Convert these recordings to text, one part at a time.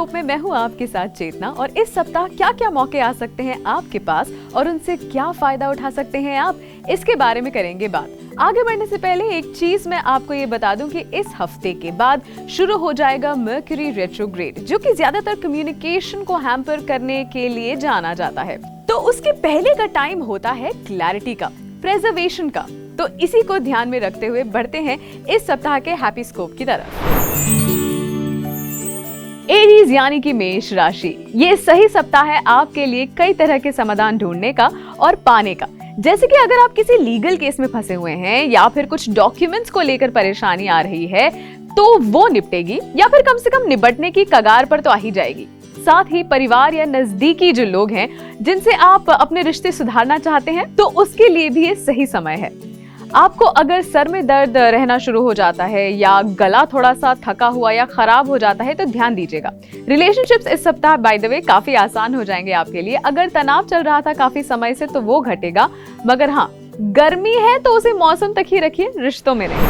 हैप्पीस्कोप में मैं हूँ आपके साथ चेतना, और इस सप्ताह क्या क्या मौके आ सकते हैं आपके पास और उनसे क्या फायदा उठा सकते हैं आप, इसके बारे में करेंगे बात। आगे बढ़ने से पहले एक चीज मैं आपको ये बता दूं कि इस हफ्ते के बाद शुरू हो जाएगा मर्क्यूरी रेट्रोग्रेड, जो कि ज्यादातर कम्युनिकेशन को हैम्पर करने के लिए जाना जाता है। तो उसके पहले का टाइम होता है क्लैरिटी का, प्रेजर्वेशन का। तो इसी को ध्यान में रखते हुए बढ़ते हैं इस सप्ताह के हैप्पीस्कोप की तरफ। एरीज यानी कि मेष राशि, ये सही सप्ताह है आपके लिए कई तरह के समाधान ढूंढने का और पाने का। जैसे कि अगर आप किसी लीगल केस में फंसे हुए हैं या फिर कुछ डॉक्यूमेंट्स को लेकर परेशानी आ रही है तो वो निपटेगी, या फिर कम से कम निपटने की कगार पर तो आ ही जाएगी। साथ ही परिवार या नजदीकी जो लोग हैं जिनसे आप अपने रिश्ते सुधारना चाहते हैं, तो उसके लिए भी ये सही समय है। आपको अगर सर में दर्द रहना शुरू हो जाता है या गला थोड़ा सा थका हुआ या खराब हो जाता है तो ध्यान दीजिएगा। रिलेशनशिप्स इस सप्ताह बाय द वे काफी आसान हो जाएंगे आपके लिए। अगर तनाव चल रहा था काफी समय से तो वो घटेगा, मगर हाँ, गर्मी है तो उसे मौसम तक ही रखिए, रिश्तों में नहीं।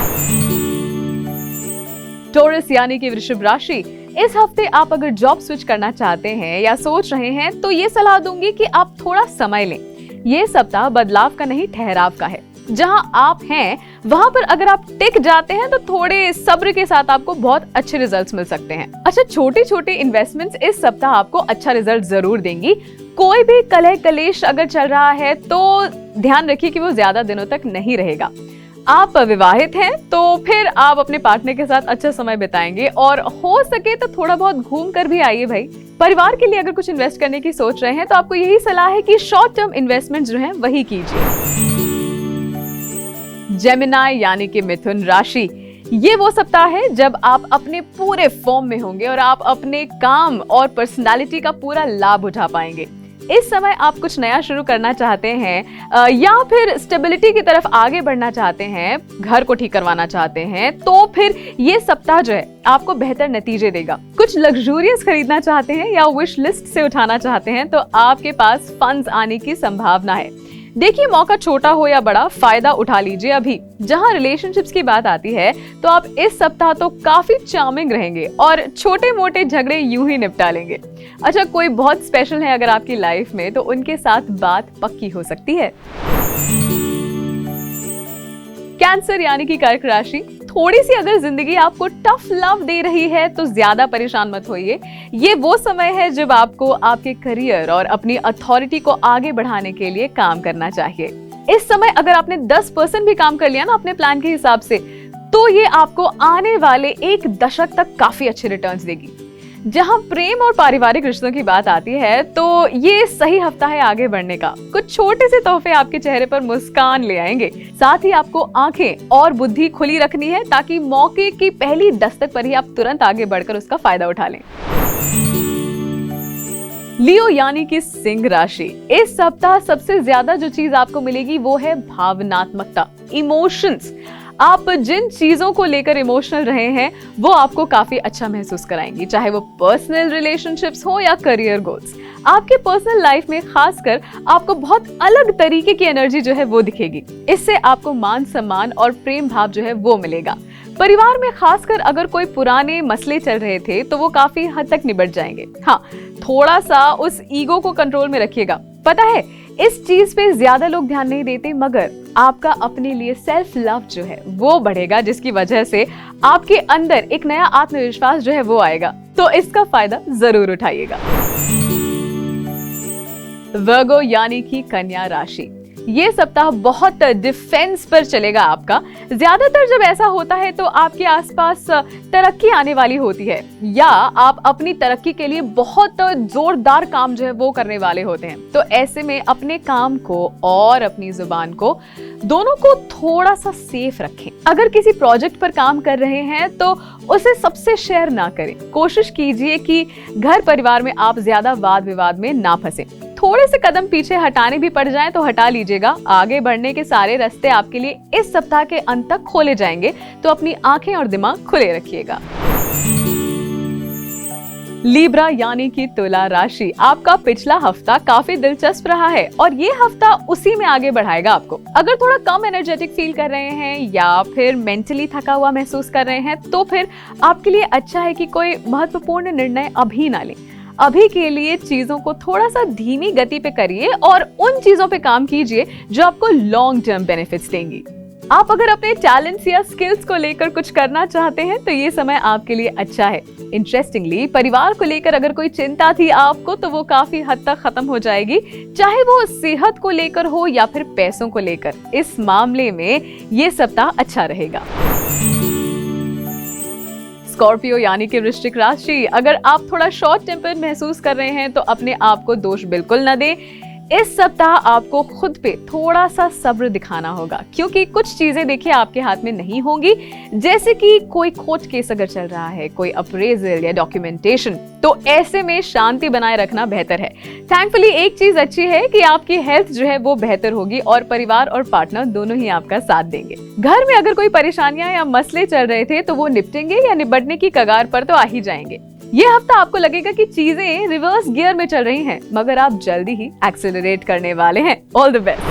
टॉरस यानी कि वृषभ राशि, इस हफ्ते आप अगर जॉब स्विच करना चाहते हैं या सोच रहे हैं तो ये सलाह दूंगी कि आप थोड़ा समय लें। ये सप्ताह बदलाव का नहीं, ठहराव का है। जहां आप हैं वहां पर अगर आप टिक जाते हैं तो थोड़े सब्र के साथ आपको बहुत अच्छे रिजल्ट्स मिल सकते हैं। अच्छा, छोटी छोटी इन्वेस्टमेंट्स इस सप्ताह आपको अच्छा रिजल्ट जरूर देंगी। कोई भी कलह कलेश अगर चल रहा है तो ध्यान रखिए कि वो ज्यादा दिनों तक नहीं रहेगा। आप विवाहित हैं तो फिर आप अपने पार्टनर के साथ अच्छा समय बिताएंगे, और हो सके तो थोड़ा बहुत घूम कर भी आइए भाई। परिवार के लिए अगर कुछ इन्वेस्ट करने की सोच रहे हैं तो आपको यही सलाह है कि शॉर्ट टर्म इन्वेस्टमेंट जो है वही कीजिए। जेमिनी यानी कि मिथुन राशि, ये वो सप्ताह है जब आप अपने पूरे फॉर्म में होंगे और आप अपने काम और पर्सनालिटी का पूरा लाभ उठा पाएंगे। इस समय आप कुछ नया शुरू करना चाहते हैं या फिर स्टेबिलिटी की तरफ आगे बढ़ना चाहते हैं, घर को ठीक करवाना चाहते हैं, तो फिर ये सप्ताह जो है आपको बेहतर नतीजे देगा। कुछ लग्जूरियस खरीदना चाहते हैं या विश लिस्ट से उठाना चाहते हैं तो आपके पास फंड्स आने की संभावना है। देखिए, मौका छोटा हो या बड़ा, फायदा उठा लीजिए अभी। जहां रिलेशनशिप्स की बात आती है तो आप इस सप्ताह तो काफी चार्मिंग रहेंगे और छोटे मोटे झगड़े यूं ही निपटा लेंगे। अच्छा, कोई बहुत स्पेशल है अगर आपकी लाइफ में तो उनके साथ बात पक्की हो सकती है। कैंसर यानी कि कर्क राशि, थोड़ी सी अगर जिंदगी आपको टफ लव दे रही है तो ज्यादा परेशान मत होइए। ये वो समय है जब आपको आपके करियर और अपनी अथॉरिटी को आगे बढ़ाने के लिए काम करना चाहिए। इस समय अगर आपने 10% भी काम कर लिया ना अपने प्लान के हिसाब से, तो ये आपको आने वाले एक दशक तक काफी अच्छे रिटर्न्स देगी। जहां प्रेम और पारिवारिक रिश्तों की बात आती है तो ये सही हफ्ता है आगे बढ़ने का। कुछ छोटे से तोहफे आपके चेहरे पर मुस्कान ले आएंगे। साथ ही आपको आंखें और बुद्धि खुली रखनी है ताकि मौके की पहली दस्तक पर ही आप तुरंत आगे बढ़कर उसका फायदा उठा लें। लियो यानी कि सिंह राशि, इस सप्ताह सबसे ज्यादा जो चीज आपको मिलेगी वो है भावनात्मकता, इमोशंस। आप जिन चीजों को लेकर इमोशनल रहे हैं वो आपको काफी अच्छा महसूस कराएंगी, चाहे वो पर्सनल रिलेशनशिप्स हो या करियर गोल्स। आपके पर्सनल लाइफ में खासकर आपको बहुत अलग तरीके की एनर्जी जो है वो दिखेगी। इससे आपको मान सम्मान और प्रेम भाव जो है वो मिलेगा। परिवार में खासकर अगर कोई पुराने मसले चल रहे थे तो वो काफी हद तक निबट जाएंगे। हाँ, थोड़ा सा उस ईगो को कंट्रोल में रखिएगा। पता है, इस चीज पे ज्यादा लोग ध्यान नहीं देते, मगर आपका अपने लिए सेल्फ लव जो है वो बढ़ेगा, जिसकी वजह से आपके अंदर एक नया आत्मविश्वास जो है वो आएगा। तो इसका फायदा जरूर उठाइएगा। वर्गो यानी कि कन्या राशि, ये सप्ताह बहुत डिफेंस पर चलेगा आपका। ज्यादातर जब ऐसा होता है तो आपके आसपास तरक्की आने वाली होती है, या आप अपनी तरक्की के लिए बहुत जोरदार काम जो है वो करने वाले होते हैं। तो ऐसे में अपने काम को और अपनी जुबान को, दोनों को थोड़ा सा सेफ रखें। अगर किसी प्रोजेक्ट पर काम कर रहे हैं तो उसे सबसे शेयर ना करें। कोशिश कीजिए कि घर परिवार में आप ज्यादा वाद विवाद में ना फंसे। थोड़े से कदम पीछे हटाने भी पड़ जाएं तो हटा लीजिएगा। आगे बढ़ने के सारे रास्ते आपके लिए इस सप्ताह के अंत तक खोले जाएंगे, तो अपनी आंखें और दिमाग खुले रखिएगा। लिब्रा यानी कि तुला राशि, आपका पिछला हफ्ता काफी दिलचस्प रहा है और ये हफ्ता उसी में आगे बढ़ाएगा आपको। अगर थोड़ा कम एनर्जेटिक फील कर रहे हैं या फिर मेंटली थका हुआ महसूस कर रहे हैं तो फिर आपके लिए अच्छा है कि कोई महत्वपूर्ण निर्णय अभी ना लें। अभी के लिए चीजों को थोड़ा सा धीमी गति पे करिए और उन चीजों पे काम कीजिए जो आपको लॉन्ग टर्म बेनिफिट्स देंगी। आप अगर अपने टैलेंट्स या स्किल्स को लेकर कुछ करना चाहते हैं तो ये समय आपके लिए अच्छा है। इंटरेस्टिंगली, परिवार को लेकर अगर कोई चिंता थी आपको तो वो काफी हद तक खत्म हो जाएगी, चाहे वो सेहत को लेकर हो या फिर पैसों को लेकर। इस मामले में ये सप्ताह अच्छा रहेगा। स्कॉर्पियो यानी कि वृश्चिक राशि, अगर आप थोड़ा शॉर्ट टेम्पर महसूस कर रहे हैं तो अपने आप को दोष बिल्कुल न दें। इस सप्ताह आपको खुद पे थोड़ा सा सब्र दिखाना होगा क्योंकि कुछ चीजें देखिए आपके हाथ में नहीं होंगी, जैसे कि कोई कोर्ट केस अगर चल रहा है, कोई अप्रेजल या डॉक्यूमेंटेशन, तो ऐसे में शांति बनाए रखना बेहतर है। थैंकफुली एक चीज अच्छी है कि आपकी हेल्थ जो है वो बेहतर होगी और परिवार और पार्टनर दोनों ही आपका साथ देंगे। घर में अगर कोई परेशानियां या मसले चल रहे थे तो वो निपटेंगे या निपटने की कगार पर तो आ ही जाएंगे। ये हफ्ता आपको लगेगा कि चीजें रिवर्स गियर में चल रही हैं, मगर आप जल्दी ही एक्सेलरेट करने वाले हैं। All the best.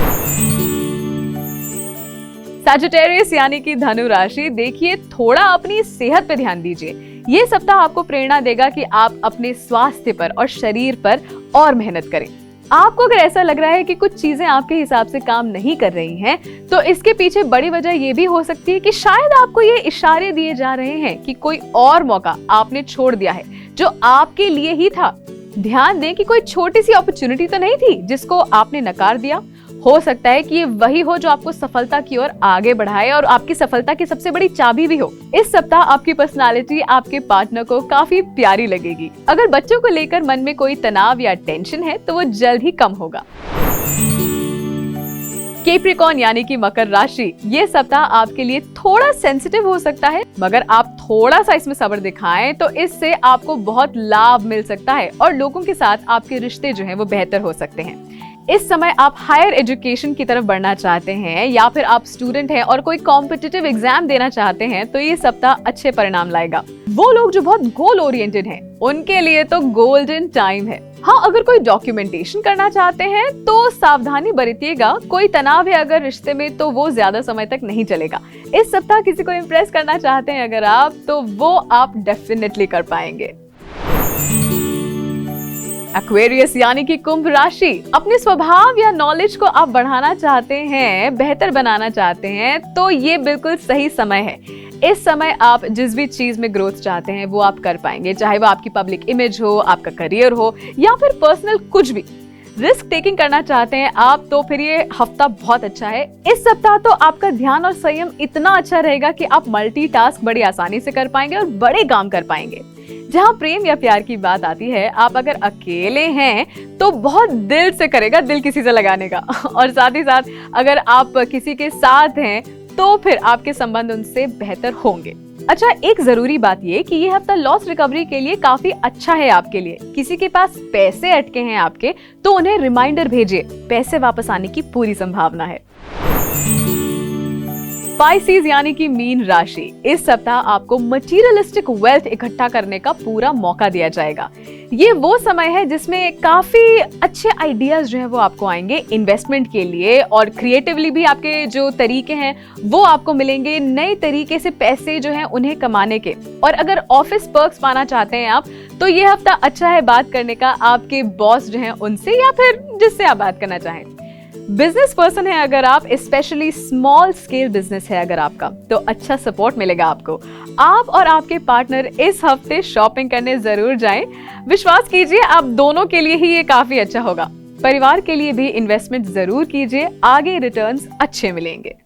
सैजिटेरियस यानी कि धनु राशि, देखिए थोड़ा अपनी सेहत पे ध्यान दीजिए। ये सप्ताह आपको प्रेरणा देगा कि आप अपने स्वास्थ्य पर और शरीर पर और मेहनत करें। आपको अगर ऐसा लग रहा है कि कुछ चीजें आपके हिसाब से काम नहीं कर रही हैं, तो इसके पीछे बड़ी वजह ये भी हो सकती है कि शायद आपको ये इशारे दिए जा रहे हैं कि कोई और मौका आपने छोड़ दिया है जो आपके लिए ही था। ध्यान दें कि कोई छोटी सी अपॉर्चुनिटी तो नहीं थी जिसको आपने नकार दिया। हो सकता है कि ये वही हो जो आपको सफलता की ओर आगे बढ़ाए और आपकी सफलता की सबसे बड़ी चाबी भी हो। इस सप्ताह आपकी पर्सनालिटी आपके पार्टनर को काफी प्यारी लगेगी। अगर बच्चों को लेकर मन में कोई तनाव या टेंशन है तो वो जल्द ही कम होगा। कैप्रिकॉर्न यानी कि मकर राशि, ये सप्ताह आपके लिए थोड़ा सेंसिटिव हो सकता है, मगर आप थोड़ा सा इसमें सब्र दिखाएं तो इससे आपको बहुत लाभ मिल सकता है और लोगों के साथ आपके रिश्ते जो हैं वो बेहतर हो सकते हैं। इस समय आप हायर एजुकेशन की तरफ बढ़ना चाहते हैं या फिर आप स्टूडेंट हैं और कोई कॉम्पिटिटिव एग्जाम देना चाहते हैं तो ये सप्ताह अच्छे परिणाम लाएगा। वो लोग जो बहुत गोल ओरिएंटेड हैं, उनके लिए तो गोल्डन टाइम है। हाँ, अगर कोई डॉक्यूमेंटेशन करना चाहते हैं तो सावधानी बरतिएगा। कोई तनाव है अगर रिश्ते में तो वो ज्यादा समय तक नहीं चलेगा। इस सप्ताह किसी को इम्प्रेस करना चाहते हैं अगर आप, तो वो आप डेफिनेटली कर पाएंगे। एक्वेरियस यानी कि कुंभ राशि, अपने स्वभाव या नॉलेज को आप बढ़ाना चाहते हैं, बेहतर बनाना चाहते हैं तो ये बिल्कुल सही समय है। इस समय आप जिस भी चीज में ग्रोथ चाहते हैं वो आप कर पाएंगे, चाहे वो आपकी पब्लिक इमेज हो, आपका करियर हो या फिर पर्सनल कुछ भी। रिस्क टेकिंग करना चाहते हैं आप तो फिर ये हफ्ता बहुत अच्छा है। इस सप्ताह तो आपका ध्यान और संयम इतना अच्छा रहेगा कि आप मल्टीटास्क बड़ी आसानी से कर पाएंगे और बड़े काम कर पाएंगे। जहाँ प्रेम या प्यार की बात आती है, आप अगर अकेले हैं तो बहुत दिल से करेगा दिल किसी से लगाने का, और साथ ही साथ अगर आप किसी के साथ हैं तो फिर आपके संबंध उनसे बेहतर होंगे। अच्छा, एक जरूरी बात ये कि ये हफ्ता लॉस रिकवरी के लिए काफी अच्छा है आपके लिए। किसी के पास पैसे अटके हैं आपके तो उन्हें रिमाइंडर भेजिए, पैसे वापस आने की पूरी संभावना है। स्पाइसीज यानी कि मीन राशि, इस सप्ताह आपको मटीरियलिस्टिक वेल्थ इकट्ठा करने का पूरा मौका दिया जाएगा। ये वो समय है जिसमें काफी अच्छे आइडियाज जो है वो आपको आएंगे इन्वेस्टमेंट के लिए, और क्रिएटिवली भी आपके जो तरीके हैं वो आपको मिलेंगे, नए तरीके से पैसे जो हैं उन्हें कमाने के। और अगर ऑफिस पर्क्स पाना चाहते हैं आप तो ये हफ्ता अच्छा है बात करने का आपके बॉस जो हैं उनसे या फिर जिससे आप बात करना चाहें। बिजनेस पर्सन है अगर आप, स्पेशली स्मॉल स्केल बिजनेस है अगर आपका, तो अच्छा सपोर्ट मिलेगा आपको। आप और आपके पार्टनर इस हफ्ते शॉपिंग करने जरूर जाएं। विश्वास कीजिए आप दोनों के लिए ही ये काफी अच्छा होगा। परिवार के लिए भी इन्वेस्टमेंट जरूर कीजिए, आगे रिटर्न्स अच्छे मिलेंगे।